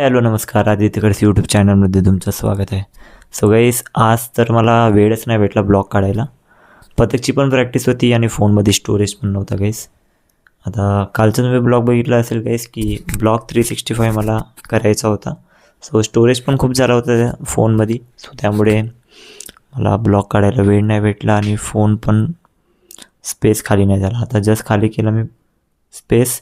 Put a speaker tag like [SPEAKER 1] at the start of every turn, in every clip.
[SPEAKER 1] Hello नमस्कार, आदित्यकडे YouTube चॅनलमध्ये तुमचं स्वागत आहे. सो गाईस, आज तर मला वेळच नाही भेटला ब्लॉग काढायला. पथकची पण प्रॅक्टिस होती आणि फोनमध्ये स्टोरेज पण नव्हता गाईस. आता कालचा तुम्ही ब्लॉग बघितला असेल गाईस की ब्लॉग 365 मला करायचा होता. सो स्टोरेज पण खूप झाला होता त्या फोनमध्ये. सो त्यामुळे मला ब्लॉग काढायला वेळ नाही भेटला आणि फोन पण स्पेस खाली नाही झाला. आता जस्ट खाली केला मी स्पेस.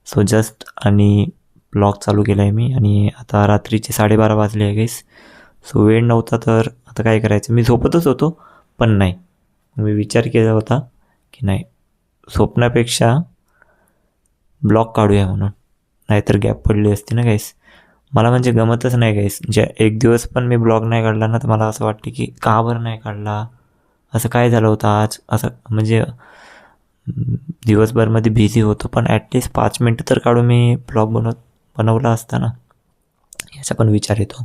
[SPEAKER 1] सो जस्ट आणि ब्लॉग चालू केला आहे मी. आणि आता रात्रीचे 12:30 वाजले आहे गाईस. सो वेळ नव्हता तर आता काय करायचं, मी झोपतच होतो पण नाही, मी विचार केला होता की नाही, झोपण्यापेक्षा ब्लॉग काढूया म्हणून, नाहीतर गॅप पडली असती ना गाईस. मला म्हणजे गमतच नाही गाईस, जे एक दिवस पण मी ब्लॉग नाही काढला ना तर मला असं वाटते की का बरं नाही काढला, असं काय झालं होतं आज. असं म्हणजे दिवसभरमध्ये बिझी होतो पण ॲटलिस्ट 5 मिनटं तर काढून मी ब्लॉग बनवला असता ना, याचा पण विचार येतो.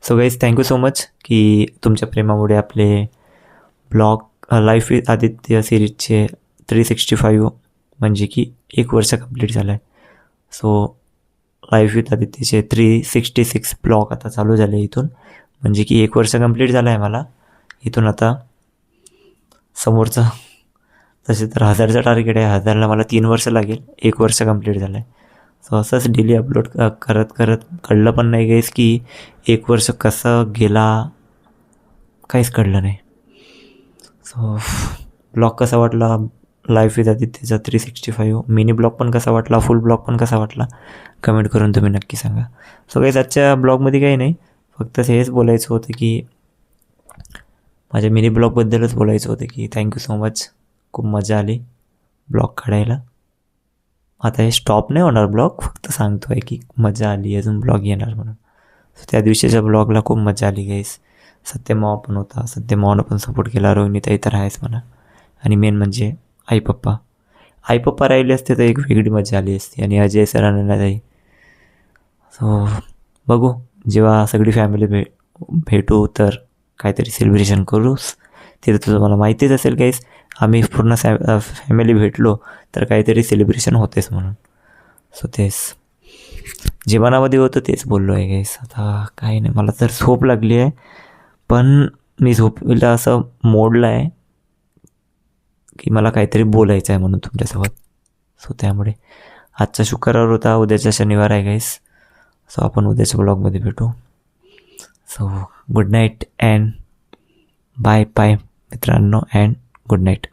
[SPEAKER 1] So guys, thank you so much की तुमच्या प्रेमामुळे आपले ब्लॉग लाईफ विथ आदित्य सिरीजचे 365 म्हणजे की 1 वर्ष कंप्लीट झालं आहे. सो लाईफ विथ आदित्यचे 366 ब्लॉग आता चालू झाले इथून, म्हणजे की 1 वर्ष कंप्लीट झालं आहे मला. इथून आता समोरचं तसे तर 1000चं टार्गेट आहे. 1000ला मला 3 वर्ष लागेल. 1 वर्ष कंप्लीट झालं आहे. सो असंच डेली अपलोड करत कळलं पण नाही गाईस की 1 वर्ष कसं गेला, काहीच कळलं नाही. सो ब्लॉग कसा वाटला लाईफ विथ आदित्यचा 365, मिनी ब्लॉग पण कसा वाटला, फुल ब्लॉग पण कसा वाटला, कमेंट करून तुम्ही नक्की सांगा. सो गाईस, आजच्या ब्लॉगमध्ये काही नाही, फक्त हेच बोलायचं होतं की माझ्या मिनी ब्लॉगबद्दलच बोलायचं होतं की थँक्यू सो मच. खूप मजा आली ब्लॉग काढायला. आता हे स्टॉप नाही होणार ब्लॉग, फक्त सांगतो आहे की मजा आली, अजून ब्लॉग येणार म्हणून. सो त्या दिवशीच्या ब्लॉगला खूप मजा आली गाईस. सत्यमाव पण होता, सत्यमावनं पण सपोर्ट केला, रोहिणीताई तर आहेच म्हणा, आणि मेन म्हणजे आई पप्पा राहिले असते तर एक वेगळी मजा आली असती, आणि अजय सरांना ताई. सो बघू, जेव्हा सगळी फॅमिली भेटू तर काहीतरी सेलिब्रेशन करूच. तिथं तर तुम्हाला माहितीच असेल गाईस, आम्ही पूर्ण फॅमिली भेटलो तर काहीतरी सेलिब्रेशन होतेच म्हणून. सो तेच जे मनामध्ये होतं तेच बोललो आहे गाईस. आता काही नाही, मला तर झोप लागली आहे, पण मी झोपीला असं मोडलं आहे की मला काहीतरी बोलायचं आहे म्हणून तुमच्यासोबत. सो त्यामुळे आजचा शुक्रवार होता, उद्याचा शनिवार आहे गाईस. सो आपण उद्याच्या ब्लॉगमध्ये भेटू. So good night and bye bye मित्रांनो, अँड गुड नाईट.